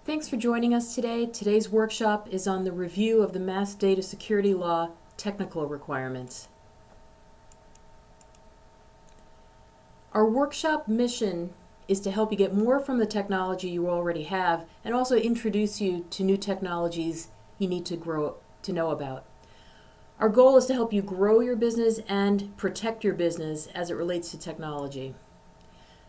Thanks for joining us today. Today's workshop is on the review of the Mass Data Security Law technical requirements. Our workshop mission is to help you get more from the technology you already have and also introduce you to new technologies you need to know about. Our goal is to help you grow your business and protect your business as it relates to technology.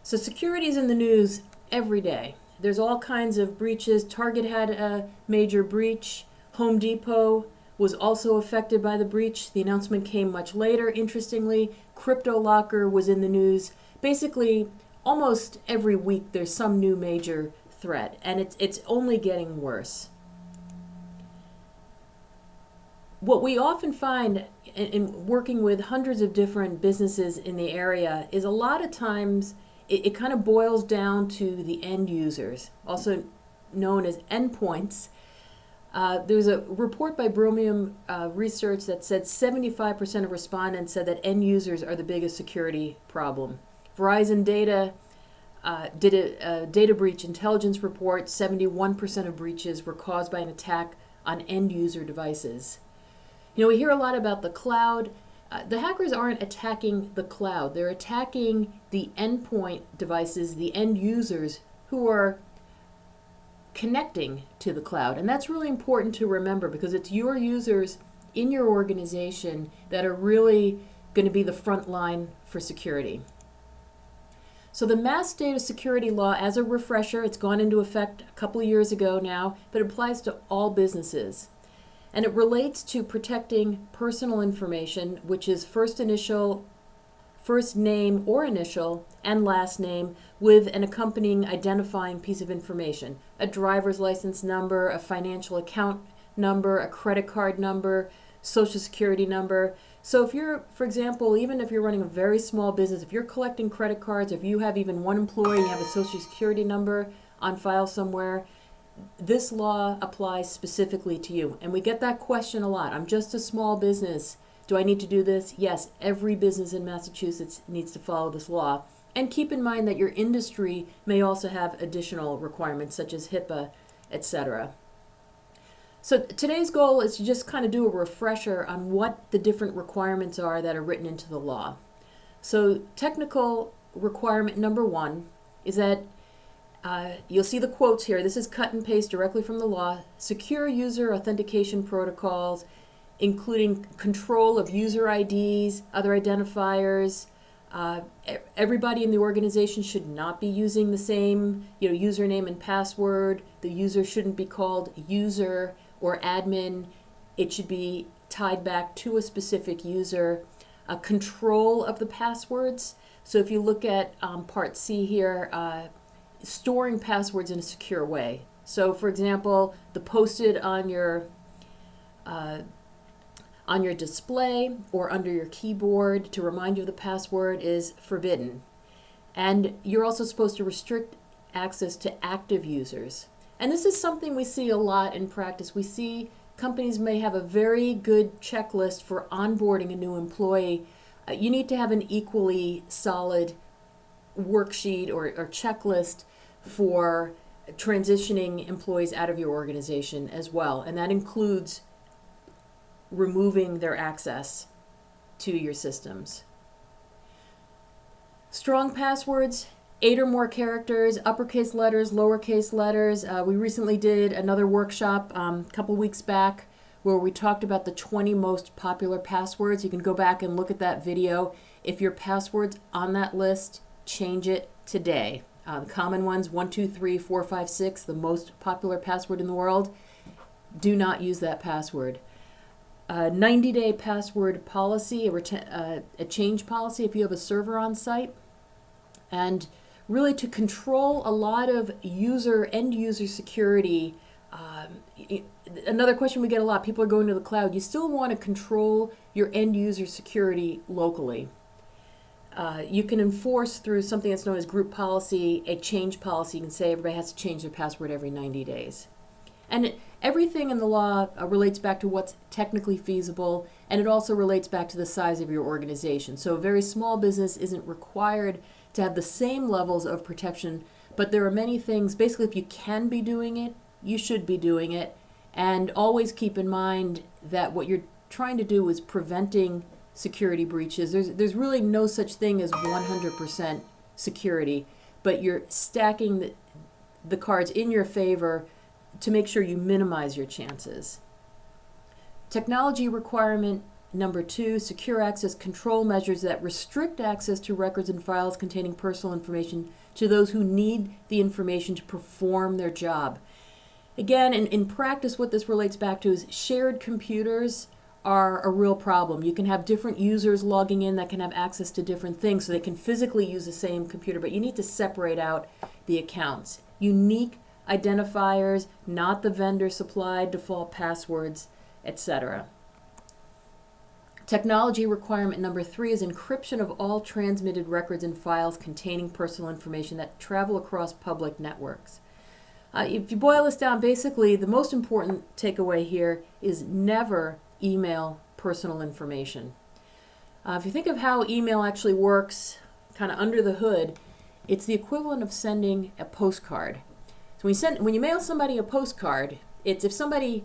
So security is in the news every day. There's all kinds of breaches. Target had a major breach. Home Depot was also affected by the breach. The announcement came much later. Interestingly, CryptoLocker was in the news. Basically, almost every week there's some new major threat, and it's only getting worse. What we often find in working with hundreds of different businesses in the area is a lot of times it kind of boils down to the end users, also known as endpoints. There's a report by Bromium Research that said 75% of respondents said that end users are the biggest security problem. Verizon Data did a data breach intelligence report. 71% of breaches were caused by an attack on end user devices. You know, we hear a lot about the cloud. The hackers aren't attacking the cloud. They're attacking the endpoint devices, the end users who are connecting to the cloud. And that's really important to remember because it's your users in your organization that are really going to be the front line for security. So the Mass Data Security Law, as a refresher, it's gone into effect a couple of years ago now, but it applies to all businesses. And it relates to protecting personal information, which is first name or initial, and last name, with an accompanying identifying piece of information. A driver's license number, a financial account number, a credit card number, social security number. So if you're, for example, even if you're running a very small business, if you're collecting credit cards, if you have even one employee and you have a social security number on file somewhere, this law applies specifically to you. And we get that question a lot. I'm just a small business. Do I need to do this? Yes, every business in Massachusetts needs to follow this law. And keep in mind that your industry may also have additional requirements such as HIPAA, etc. So today's goal is to just kind of do a refresher on what the different requirements are that are written into the law. So technical requirement number 1 is that you'll see the quotes here. This is cut and paste directly from the law. Secure user authentication protocols, including control of user IDs, other identifiers. Everybody in the organization should not be using the same, username and password. The user shouldn't be called user or admin. It should be tied back to a specific user. Control of the passwords. So if you look at Part C here, storing passwords in a secure way. So for example, the posted on your display or under your keyboard to remind you of the password is forbidden. And you're also supposed to restrict access to active users. And this is something we see a lot in practice. We see companies may have a very good checklist for onboarding a new employee. You need to have an equally solid worksheet or checklist for transitioning employees out of your organization as well. And that includes removing their access to your systems. Strong passwords, 8 or more characters, uppercase letters, lowercase letters. We recently did another workshop a couple weeks back where we talked about the 20 most popular passwords. You can go back and look at that video. If your password's on that list, change it today. The common ones, 1, 2, 3, 4, 5, 6, the most popular password in the world. Do not use that password. 90-day password policy, a change policy if you have a server on site. And really to control a lot of end user security. Another question we get a lot, people are going to the cloud. You still want to control your end user security locally. You can enforce through something that's known as group policy, a change policy. You can say everybody has to change their password every 90 days. And everything in the law relates back to what's technically feasible, and it also relates back to the size of your organization. So a very small business isn't required to have the same levels of protection, but there are many things, basically if you can be doing it, you should be doing it. And always keep in mind that what you're trying to do is preventing security breaches. There's really no such thing as 100% security, but you're stacking the cards in your favor to make sure you minimize your chances. Technology requirement number 2, secure access control measures that restrict access to records and files containing personal information to those who need the information to perform their job. Again, in practice, what this relates back to is shared computers are a real problem. You can have different users logging in that can have access to different things, so they can physically use the same computer, but you need to separate out the accounts. Unique identifiers, not the vendor supplied default passwords, etc. Technology requirement number 3 is encryption of all transmitted records and files containing personal information that travel across public networks. If you boil this down, basically the most important takeaway here is never email personal information. If you think of how email actually works kind of under the hood, it's the equivalent of sending a postcard. So when you mail somebody a postcard, it's if somebody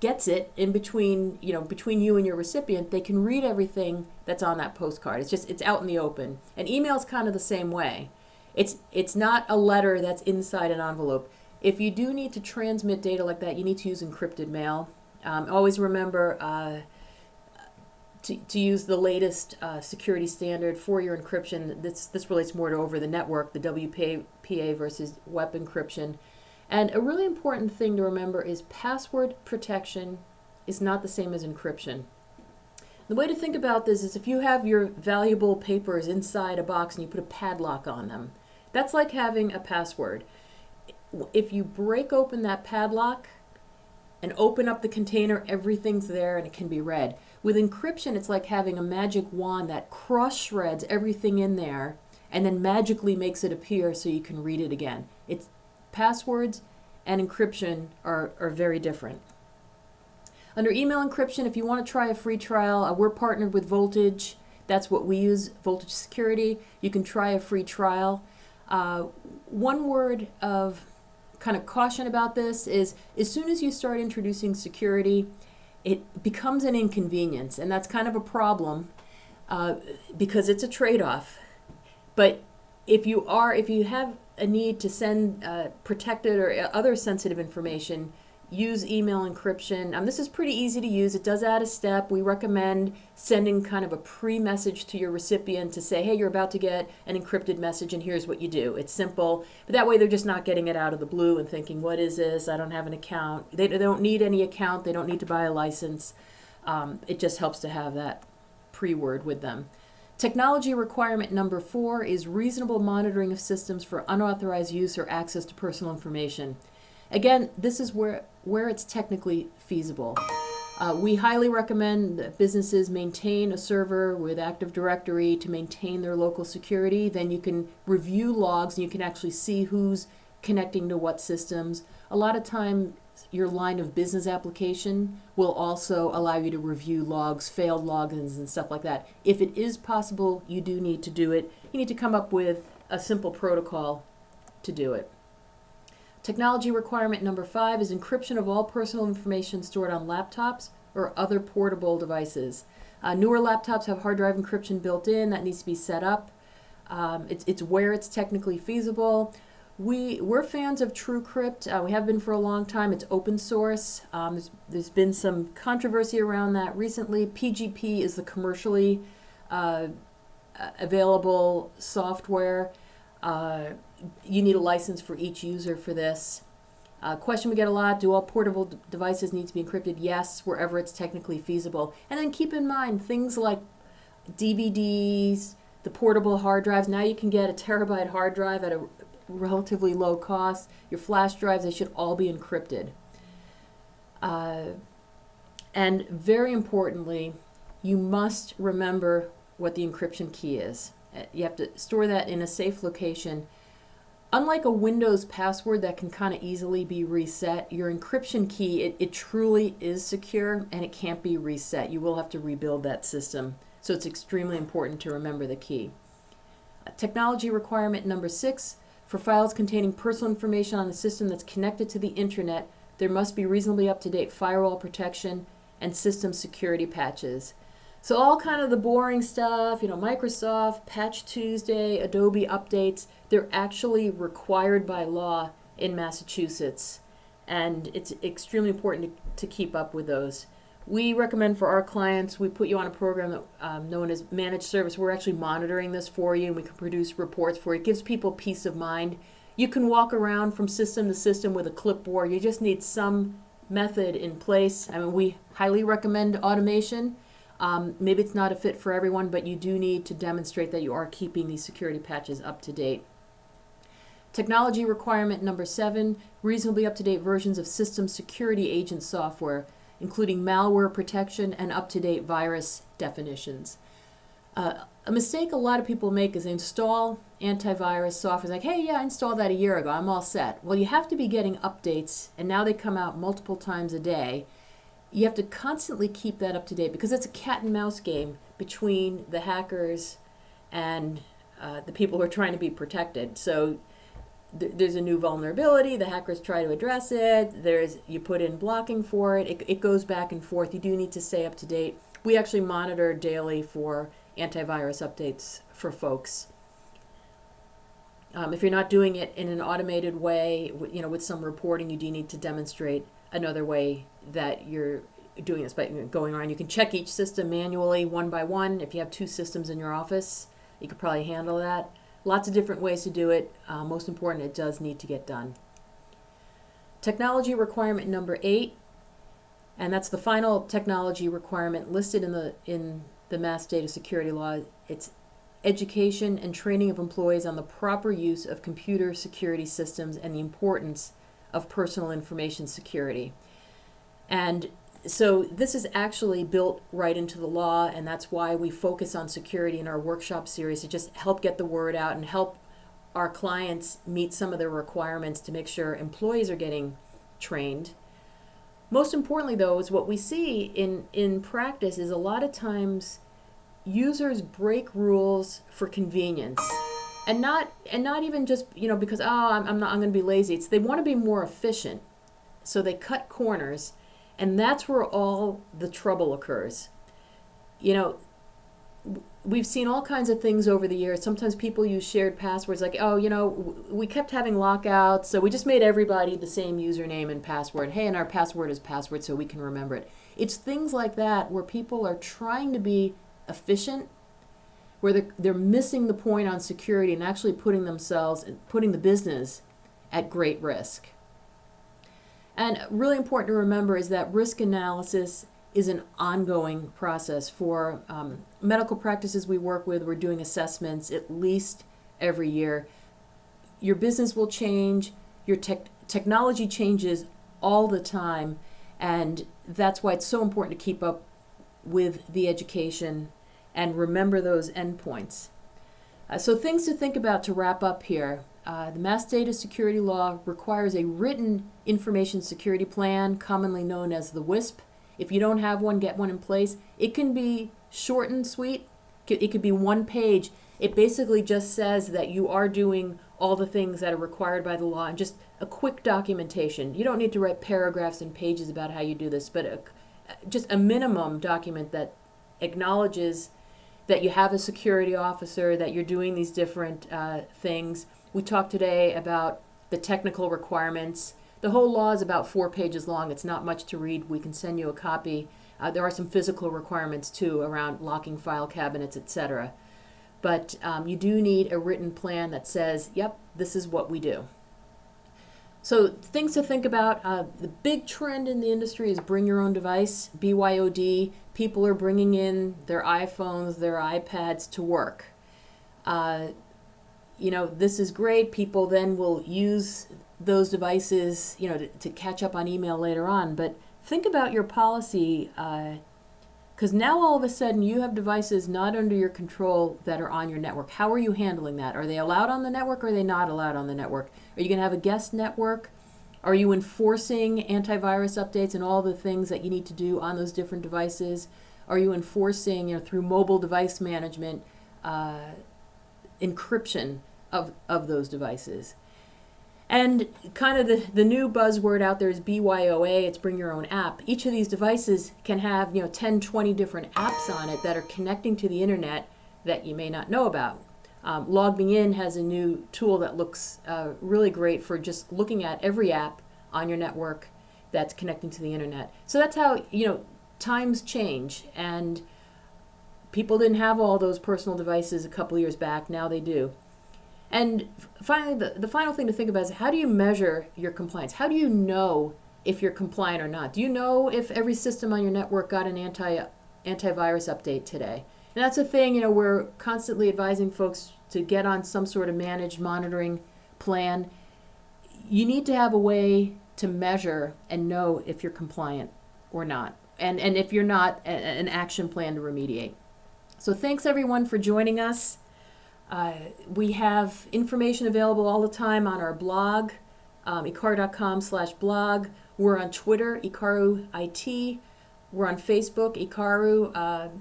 gets it in between you and your recipient, they can read everything that's on that postcard. It's out in the open. And email's kind of the same way. It's not a letter that's inside an envelope. If you do need to transmit data like that, you need to use encrypted mail. Always remember to use the latest security standard for your encryption. This relates more to over the network, the WPA versus WEP encryption. And a really important thing to remember is password protection is not the same as encryption. The way to think about this is if you have your valuable papers inside a box and you put a padlock on them, that's like having a password. If you break open that padlock and open up the container, everything's there and it can be read. With encryption, it's like having a magic wand that cross-shreds everything in there and then magically makes it appear so you can read it again. Passwords and encryption are very different. Under email encryption, if you want to try a free trial, we're partnered with Voltage. That's what we use, Voltage Security. You can try a free trial. One word of kind of caution about this is as soon as you start introducing security, it becomes an inconvenience, and that's kind of a problem because it's a trade-off. But if you have a need to send protected or other sensitive information, use email encryption. This is pretty easy to use. It does add a step. We recommend sending kind of a pre-message to your recipient to say, hey, you're about to get an encrypted message and here's what you do. It's simple, but that way they're just not getting it out of the blue and thinking, what is this? I don't have an account. They don't need any account. They don't need to buy a license. It just helps to have that pre-word with them. Technology requirement number 4 is reasonable monitoring of systems for unauthorized use or access to personal information. Again, this is where it's technically feasible. We highly recommend that businesses maintain a server with Active Directory to maintain their local security. Then you can review logs and you can actually see who's connecting to what systems. A lot of time, your line of business application will also allow you to review logs, failed logins, and stuff like that. If it is possible, you do need to do it. You need to come up with a simple protocol to do it. Technology requirement number 5 is encryption of all personal information stored on laptops or other portable devices. Newer laptops have hard drive encryption built in. That needs to be set up. It's where it's technically feasible. We're fans of TrueCrypt. We have been for a long time. It's open source. There's been some controversy around that recently. PGP is the commercially available software. You need a license for each user for this. Question we get a lot, do all portable devices need to be encrypted? Yes, wherever it's technically feasible. And then keep in mind things like DVDs, the portable hard drives. Now you can get a terabyte hard drive at a relatively low cost. Your flash drives, they should all be encrypted. And very importantly, you must remember what the encryption key is. You have to store that in a safe location. Unlike a Windows password that can kind of easily be reset, your encryption key, it truly is secure and it can't be reset. You will have to rebuild that system. So it's extremely important to remember the key. Technology requirement number 6, For files containing personal information on a system that's connected to the internet, there must be reasonably up-to-date firewall protection and system security patches. So all kind of the boring stuff, Microsoft, Patch Tuesday, Adobe updates, they're actually required by law in Massachusetts. And it's extremely important to keep up with those. We recommend for our clients, we put you on a program that, known as Managed Service. We're actually monitoring this for you, and we can produce reports for you. It gives people peace of mind. You can walk around from system to system with a clipboard. You just need some method in place. I mean, we highly recommend automation. Maybe it's not a fit for everyone, but you do need to demonstrate that you are keeping these security patches up to date. Technology requirement number 7, reasonably up-to-date versions of system security agent software, including malware protection and up-to-date virus definitions. A mistake a lot of people make is they install antivirus software. It's like, hey, yeah, I installed that a year ago. I'm all set. Well, you have to be getting updates, and now they come out multiple times a day. You have to constantly keep that up to date because it's a cat and mouse game between the hackers and the people who are trying to be protected. So there's a new vulnerability, the hackers try to address it, you put in blocking for it, it goes back and forth. You do need to stay up to date. We actually monitor daily for antivirus updates for folks. If you're not doing it in an automated way, with some reporting, you do need to demonstrate another way that you're doing this by going around. You can check each system manually, one by one. If you have 2 systems in your office, you could probably handle that. Lots of different ways to do it. Most important, it does need to get done. Technology requirement number 8, and that's the final technology requirement listed in the Mass Data Security Law. It's education and training of employees on the proper use of computer security systems and the importance of personal information security. And so this is actually built right into the law, and that's why we focus on security in our workshop series, to just help get the word out and help our clients meet some of their requirements to make sure employees are getting trained. Most importantly, though, is what we see in practice is a lot of times users break rules for convenience. And not even just because I'm going to be lazy. They want to be more efficient, so they cut corners, and that's where all the trouble occurs. We've seen all kinds of things over the years. Sometimes people use shared passwords, like we kept having lockouts, so we just made everybody the same username and password. Hey, and our password is password, so we can remember it. It's things like that where people are trying to be efficient, where they're missing the point on security and actually putting the business at great risk. And really important to remember is that risk analysis is an ongoing process. For medical practices we work with, we're doing assessments at least every year. Your business will change, your technology changes all the time, and that's why it's so important to keep up with the education and remember those endpoints. So things to think about to wrap up here. The Mass Data Security Law requires a written information security plan, commonly known as the WISP. If you don't have one, get one in place. It can be short and sweet. It could be 1 page. It basically just says that you are doing all the things that are required by the law, and just a quick documentation. You don't need to write paragraphs and pages about how you do this, but just a minimum document that acknowledges that you have a security officer, that you're doing these different things. We talked today about the technical requirements. The whole law is about 4 pages long. It's not much to read. We can send you a copy. There are some physical requirements too around locking file cabinets, etc. But you do need a written plan that says, yep, this is what we do. So things to think about. The big trend in the industry is bring your own device, BYOD. People are bringing in their iPhones, their iPads to work. This is great. People then will use those devices, to catch up on email later on. But think about your policy, because now all of a sudden you have devices not under your control that are on your network. How are you handling that? Are they allowed on the network or are they not allowed on the network? Are you going to have a guest network? Are you enforcing antivirus updates and all the things that you need to do on those different devices? Are you enforcing, through mobile device management, encryption of those devices? And kind of the new buzzword out there is BYOA, it's bring your own app. Each of these devices can have 10, 20 different apps on it that are connecting to the internet that you may not know about. Log Me In has a new tool that looks really great for just looking at every app on your network that's connecting to the internet. So that's how, times change, and people didn't have all those personal devices a couple years back. Now they do. And finally, the final thing to think about is, how do you measure your compliance? How do you know if you're compliant or not? Do you know if every system on your network got an antivirus update today? And that's a thing, we're constantly advising folks to get on some sort of managed monitoring plan. You need to have a way to measure and know if you're compliant or not. And if you're not, an action plan to remediate. So thanks everyone for joining us. We have information available all the time on our blog, Ikaru.com/blog. We're on Twitter, IkaruIT. We're on Facebook, Ikaru.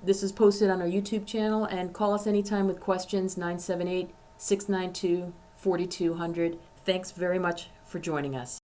This is posted on our YouTube channel, and call us anytime with questions, 978-692-4200. Thanks very much for joining us.